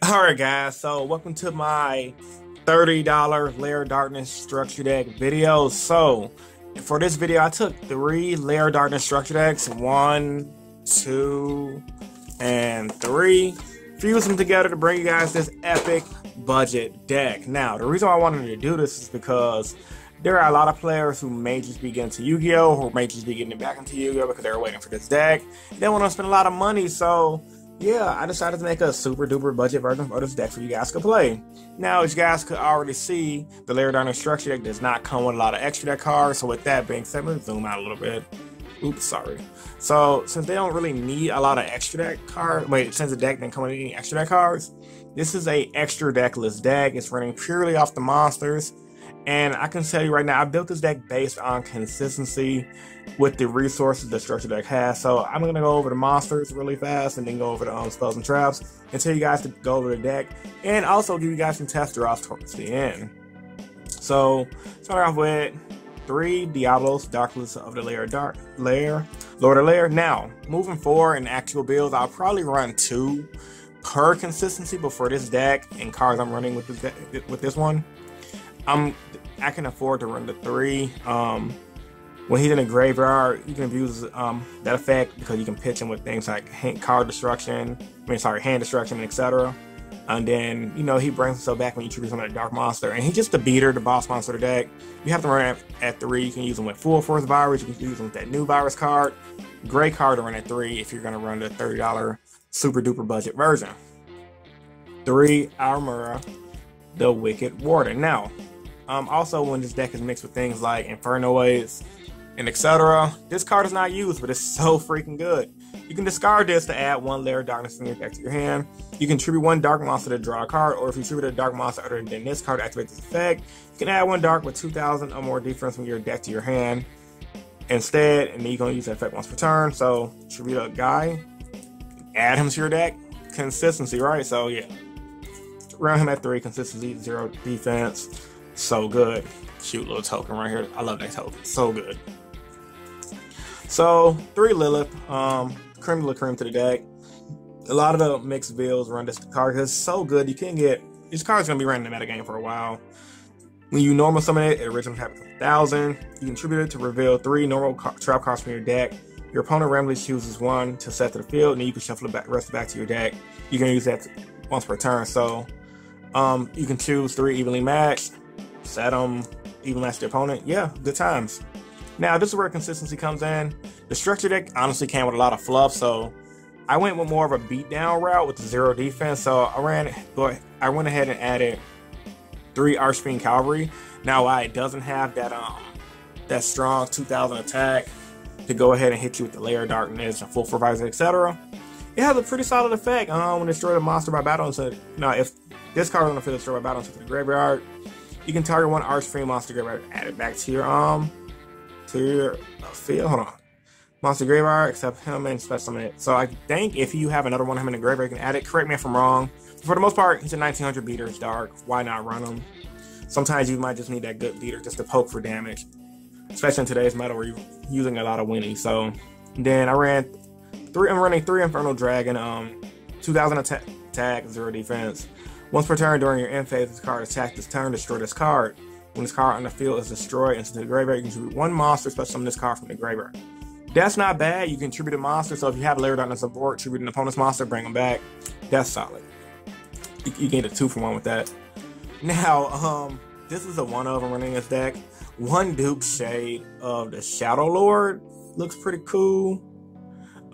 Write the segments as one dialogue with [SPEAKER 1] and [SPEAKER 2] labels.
[SPEAKER 1] Alright guys, so welcome to my $30 Lair Darkness Structure Deck video. So, for this video I took 3 Lair Darkness Structure Decks, 1, 2, and 3. Fused them together to bring you guys this epic budget deck. Now, the reason why I wanted to do this is because there are a lot of players who may just be getting to Yu-Gi-Oh! Or may just be getting back into Yu-Gi-Oh! Because they're waiting for this deck. They want to spend a lot of money, so yeah, I decided to make a super duper budget version of this deck for you guys to play. Now, as you guys could already see, the Lair Darkness Structure Deck does not come with a lot of extra deck cards. So with that being said, let's zoom out a little bit. Oops, sorry. So since they don't really need a lot of extra deck cards, since the deck didn't come with any extra deck cards, this is a extra deckless deck. It's running purely off the monsters. And I can tell you right now, I built this deck based on consistency with the resources the structure deck has. So I'm going to go over the monsters really fast and then go over the spells and traps and tell you guys to go over the deck and also give you guys some test draws towards the end. So start off with 3 Diabolos, Darkless of the Lord of Lair. Now, moving forward in actual builds, I'll probably run 2 per consistency, but for this deck and cards I'm running with this one, I can afford to run the 3. When he's in the graveyard, you can use that effect because you can pitch him with things like hand destruction, and etc. And then, you know, he brings himself back when you tribute him at a dark monster. And he's just the beater, the boss monster of the deck. You have to run at 3. You can use him with full force virus. You can use him with that new virus card. Great card to run at 3 if you're going to run the $30 super duper budget version. 3 Armora, the Wicked Warden. Now, also when this deck is mixed with things like Infernoids and etc., this card is not used, but it's so freaking good. You can discard this to add 1 Lair Darkness from your deck to your hand. You can tribute 1 dark monster to draw a card, or if you tribute a dark monster other than this card to activate this effect, you can add 1 dark with 2,000 or more defense from your deck to your hand instead, and then you're going to use that effect once per turn. So tribute a guy, add him to your deck. Consistency, right? So yeah, run him at 3, consistency, 0 defense. So good. Cute little token right here. I love that token. So good. So 3 Lilith, cream de la cream to the deck. A lot of the mixed builds run this card because it's so good. You can get this card's gonna be running in the metagame for a while. When you normal summon it, it originally happens 1,000. You contribute it to reveal 3 normal trap cards from your deck. Your opponent randomly chooses 1 to set to the field, and then you can shuffle the rest back to your deck. You can use that once per turn. So you can choose 3 evenly matched, set them, even match the opponent. Yeah, good times. Now, this is where consistency comes in. The structure deck honestly came with a lot of fluff, so I went with more of a beatdown route with the 0 defense. So I went ahead and added 3 Archfiend Cavalry. Now, while it doesn't have that strong 2,000 attack to go ahead and hit you with the Lair Darkness and full visor, etc., it has a pretty solid effect when destroy the monster by battle. So now, if this card is on the field destroyed by battle into the graveyard, you can target 1 Archfiend monster graveyard and add it back to your field. Hold on. Monster graveyard, except him and special summon it. So I think if you have another one of him in the graveyard, you can add it. Correct me if I'm wrong. For the most part, he's a 1900 beater. It's dark. Why not run him? Sometimes you might just need that good beater just to poke for damage, especially in today's meta where you're using a lot of Winnie. So then I'm running 3 Infernal Dragon, 2,000 attack, 0 defense. Once per turn during your end phase, this card attacks this turn, destroy this card. When this card on the field is destroyed into the graveyard, you can contribute 1 monster, special summon this card from the graveyard. That's not bad. You can tribute a monster, so if you have Lair Darkness on board, tribute an opponent's monster, bring them back. That's solid. You can get a 2-for-1 with that. Now, this is a one of them running this deck. 1 Dupe Shade of the Shadow Lord looks pretty cool.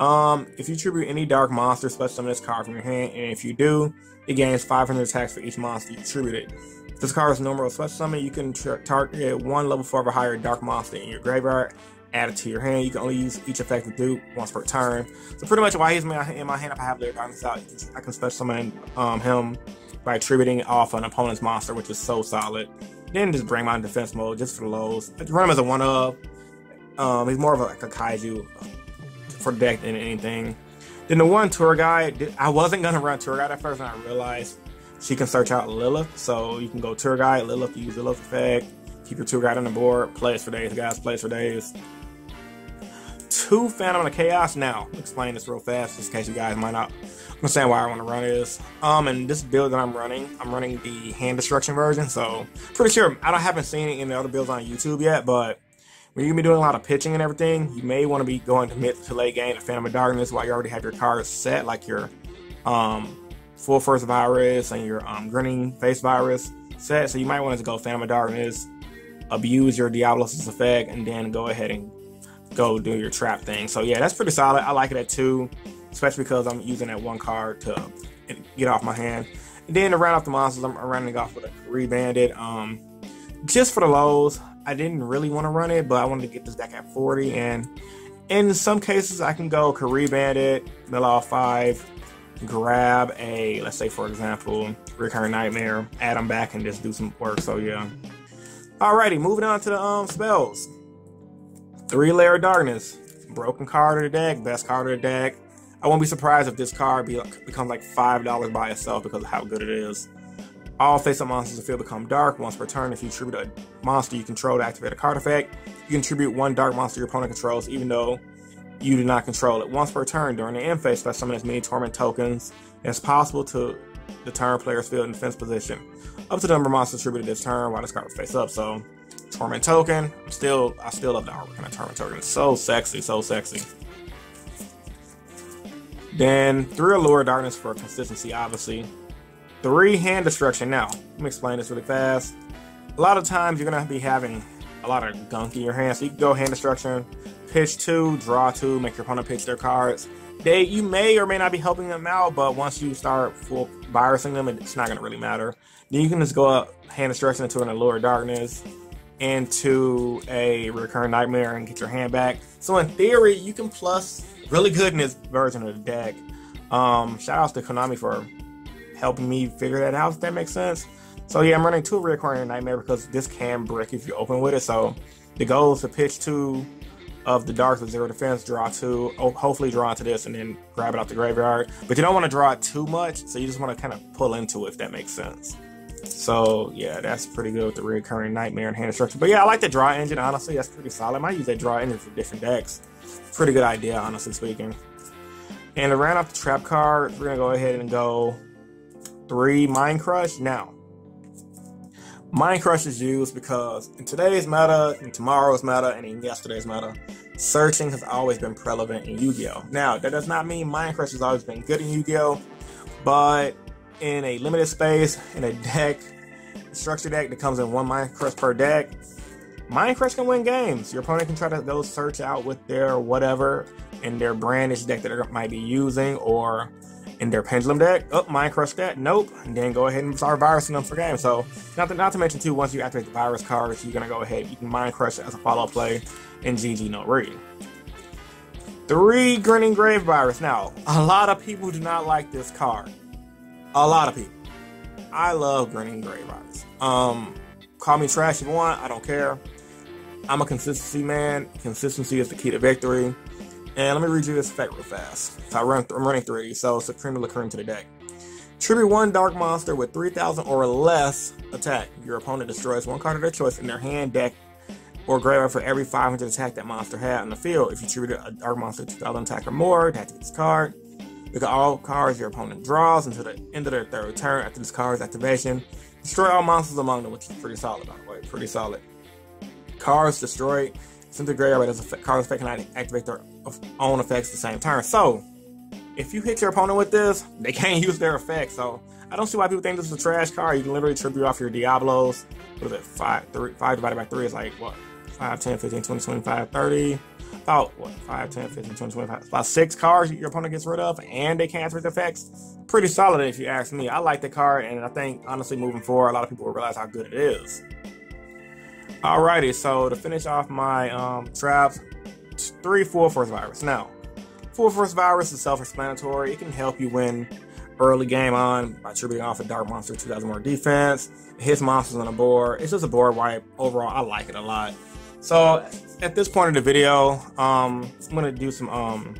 [SPEAKER 1] If you tribute any dark monster, special summon this card from your hand, and if you do, it gains 500 attacks for each monster you tribute. If this card is normal special summon, you can target 1 level 4 or higher dark monster in your graveyard, add it to your hand. You can only use each effect with dupe once per turn. So pretty much while he's in my hand, if I have Lair Darkness out, I can special summon him by attributing off an opponent's monster, which is so solid. Then just bring him out in defense mode just for the lows. Run him as a 1-of. He's more of like a kaiju for the deck than anything. Then the 1 Tour Guide, I wasn't going to run Tour Guide at first, and I realized she can search out Lilith. So you can go Tour Guide, Lilith, use Lilith effect, keep your Tour Guide on the board, plays for days, guys, plays for days. 2 Phantom of the Chaos. Now, I'll explain this real fast, just in case you guys might not understand why I want to run this. And this build that I'm running the hand destruction version, so pretty sure I haven't seen it in the other builds on YouTube yet, but when you're gonna be doing a lot of pitching and everything, you may want to be going to mid to late game to Phantom of Darkness while you already have your cards set, like your Full Force Virus and your Grinning Face Virus set. So you might want to go Phantom of Darkness, abuse your Diabolos' effect, and then go ahead and go do your trap thing. So yeah, that's pretty solid. I like it at 2, especially because I'm using that 1 card to get off my hand. And then to round off the monsters, I'm running off with a Career Bandit. Just for the lows, I didn't really want to run it, but I wanted to get this deck at 40. And in some cases, I can go Career Bandit, mill off 5, grab a, let's say for example, Recurring Nightmare, add them back, and just do some work. So yeah. Alrighty, moving on to the spells. 3 Lair Darkness, broken card of the deck, best card of the deck. I won't be surprised if this card becomes like $5 by itself because of how good it is. All face-up monsters in the field become dark once per turn. If you tribute a monster you control to activate a card effect, you can tribute 1 dark monster your opponent controls, even though you do not control it. Once per turn during the end phase, special summon as many torment tokens as possible to the turn player's field in defense position, up to the number of monsters tributed this turn while this card was face up. So torment token, I still love the artwork on that torment token. It's so sexy, so sexy. Then 3 Allure Darkness for consistency, obviously. 3 Hand Destruction. Now, let me explain this really fast. A lot of times you're gonna be having a lot of gunk in your hand, so you can go Hand Destruction, pitch 2, draw 2, make your opponent pitch their cards. You may or may not be helping them out, but once you start full virusing them, it's not gonna really matter. Then you can just go up Hand Destruction into an Allure Darkness, into a Recurring Nightmare, and get your hand back. So in theory, you can plus really good in this version of the deck. Shout outs to Konami for helping me figure that out, if that makes sense. So yeah, I'm running 2 Recurring Nightmare because this can brick if you open with it. So the goal is to pitch 2 of the darks with 0 defense, draw 2, hopefully draw into this, and then grab it out the graveyard. But you don't want to draw it too much, so you just want to kind of pull into it, if that makes sense. So yeah, that's pretty good with the Recurring Nightmare and Hand Destruction. But yeah, I like the draw engine, honestly. That's pretty solid. I might use that draw engine for different decks. Pretty good idea, honestly speaking. And to round off the trap card, we're going to go ahead and go 3 Mind Crush. Now, Mind Crush is used because in today's meta, in tomorrow's meta, and in yesterday's meta, searching has always been prevalent in Yu-Gi-Oh! Now, that does not mean Mind Crush has always been good in Yu-Gi-Oh! But in a limited space, in a deck, structure deck that comes in 1 Mind Crush per deck, Mind Crush can win games. Your opponent can try to go search out with their whatever in their brandish deck that they might be using, or in their Pendulum deck. Oh, Mind Crush that. Nope. And then go ahead and start virusing them for games. So, not to mention too, once you activate the virus cards, you're going to go ahead, you can Mind Crush it as a follow-up play, and GG, no read. 3 Grinning Grave Virus. Now, a lot of people do not like this card. A lot of people. I love Grinning Grave Virus. Call me trash if you want, I don't care. I'm a consistency man. Consistency is the key to victory. And let me read you this effect real fast. So I'm running 3, so Supreme Cream to the deck. Tribute 1 dark monster with 3,000 or less attack. Your opponent destroys 1 card of their choice in their hand, deck, or graveyard for every 500 attack that monster had on the field. If you tribute a dark monster 2,000 attack or more, it activates this card. Look at all cards your opponent draws until the end of their 3rd turn. After this card's activation, destroy all monsters among them, which is pretty solid, by the way. Pretty solid. Cards destroyed. Send to the graveyard as a card effect can activate their own effects at the same turn. So, if you hit your opponent with this, they can't use their effect. So, I don't see why people think this is a trash card. You can literally tribute off your Diabolos. What is it? 5 divided by 3 is like, what? 5, 10, 15, 20, 25, 30. About, what? 5, 10, 15, 20, 25. About 6 cards your opponent gets rid of, and they can't activate the effects. Pretty solid if you ask me. I like the card, and I think, honestly, moving forward, a lot of people will realize how good it is. Alrighty, so to finish off my traps, 3 Full Force Virus. Now, Full Force Virus is self-explanatory. It can help you win early game on by tributing off a dark monster 2,000 more defense. It hits monsters on the board. It's just a board wipe. Overall, I like it a lot. So at this point in the video, I'm gonna do some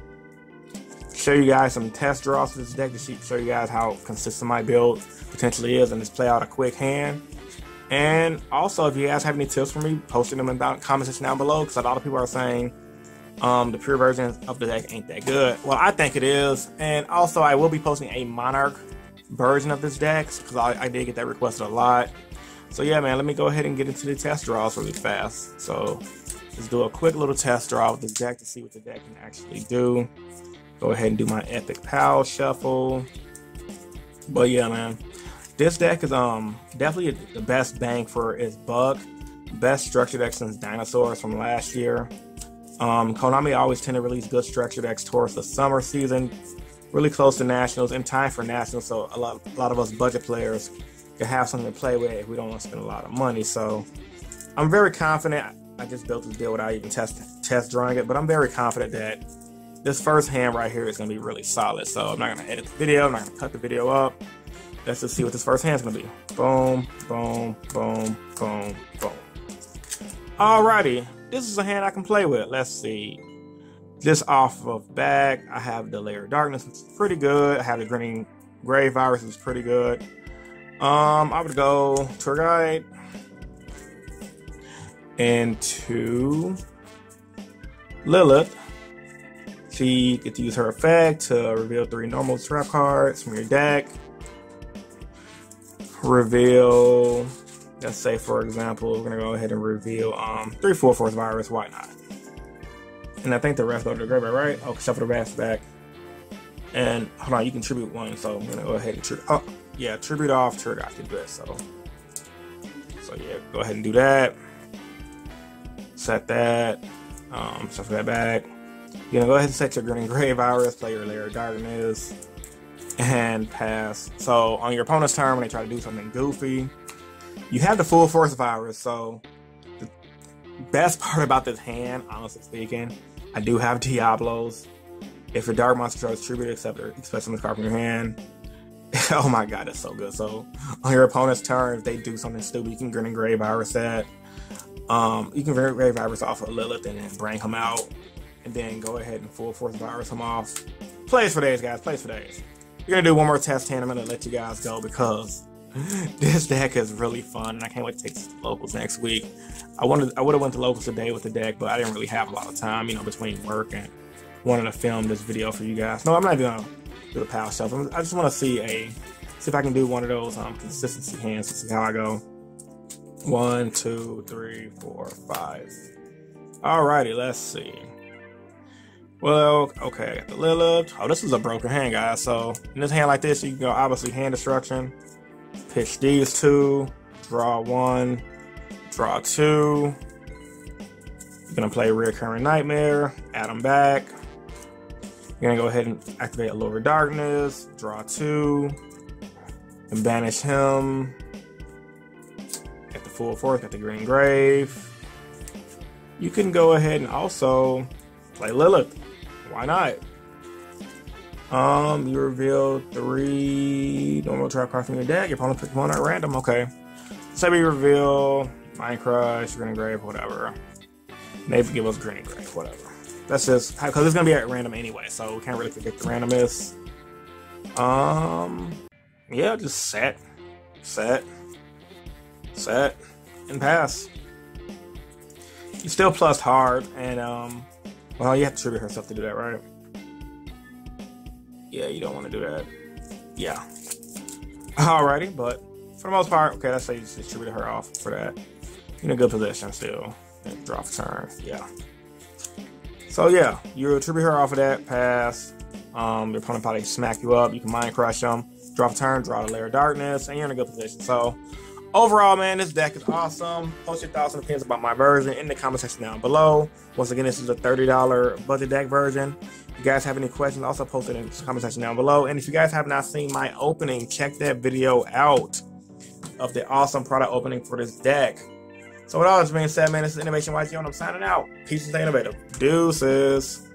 [SPEAKER 1] show you guys some test draws for this deck to show you guys how consistent my build potentially is, and just play out a quick hand. And also, if you guys have any tips for me, post them in the comment section down below, because a lot of people are saying The pure version of the deck ain't that good. Well, I think it is. And also, I will be posting a Monarch version of this deck because I did get that requested a lot. So yeah, man, let me go ahead and get into the test draws really fast. So let's do a quick little test draw with this deck to see what the deck can actually do. Go ahead and do my epic pal shuffle. But yeah, man, this deck is definitely the best bang for its buck. Best structure deck since Dinosaurs from last year. Konami always tend to release good structure decks towards the summer season, really close to Nationals, in time for Nationals, so a lot of us budget players can have something to play with if we don't want to spend a lot of money. So I'm very confident. I just built this deal without even test drawing it, but I'm very confident that this first hand right here is going to be really solid. So I'm not going to edit the video. I'm not going to cut the video up. Let's just see what this first hand's going to be. Boom, boom, boom, boom, boom. Alrighty, this is a hand I can play with. Let's see. Just off of back, I have the Lair Darkness, which is pretty good. I have the Grinning Grave Virus, which is pretty good. I would go Tour Guide into Lilith. She gets to use her effect to reveal 3 normal trap cards from your deck. Reveal, let's say for example, we're gonna go ahead and reveal 3 Full Force Virus, why not? And I think the rest go to the graveyard, right? Oh, shuffle the rest back. And hold on, you can tribute 1, so I'm gonna go ahead and tribute off Tour Guide to this. So yeah, go ahead and do that. Set that. Shuffle that back. You're gonna go ahead and set your Grinning Grave Virus, play your Lair Darkness, and pass. So on your opponent's turn, when they try to do something goofy, you have the Full Force Virus. So the best part about this hand, honestly speaking, I do have Diabolos. If your Dark Monster is tributed, except some card from your hand. Oh my god, that's so good. So on your opponent's turn, if they do something stupid, you can Grinning Grave Virus that. You can Grinning Grave Virus off of Lilith and then bring him out. And then go ahead and Full Force Virus him off. Plays for days, guys. Plays for days. We're gonna do one more test hand. I'm gonna let you guys go because this deck is really fun, and I can't wait to take this to locals next week. I would have went to locals today with the deck, but I didn't really have a lot of time, you know, between work and wanting to film this video for you guys. No, I'm not gonna do the pal shuffle. I just want to see if I can do one of those consistency hands to see how I go. 1, 2, 3, 4, 5. Alrighty, let's see. Well, okay, I got the Lilith. Oh, this is a broken hand, guys. So in this hand like this, you can go obviously hand destruction, pitch these 2, draw 1, draw 2. You're gonna play Reoccurring Nightmare, add them back. You're gonna go ahead and activate a Lower Darkness, draw 2, and banish him. Get the Full Force, got the Green Grave. You can go ahead and also play Lilith. Why not? You reveal 3 normal trap cards from your deck. Your opponent picks one at random. Okay. Say we reveal Mind Crush, Grinning Grave, whatever. Maybe give us Grinning Grave, whatever. That's just because it's gonna be at random anyway, so we can't really predict the randomness. Yeah, just set, and pass. You still plus hard, and well, you have to tribute herself to do that, right? Yeah, you don't want to do that. Yeah. Alrighty, but for the most part, okay, let's say you just tribute her off for that. You're in a good position still. And draw for turn. Yeah. So yeah, you tribute her off of that, pass. Your opponent probably smack you up. You can Mind Crush them. Draw for turn, draw the Lair of Darkness, and you're in a good position. So overall, man, this deck is awesome. Post your thoughts and opinions about my version in the comment section down below. Once again, this is a $30 budget deck version. If you guys have any questions, also post it in the comment section down below. And if you guys have not seen my opening, check that video out of the awesome product opening for this deck. So with all this being said, man, this is InnovationYGO, and I'm signing out. Peace and stay innovative. Deuces.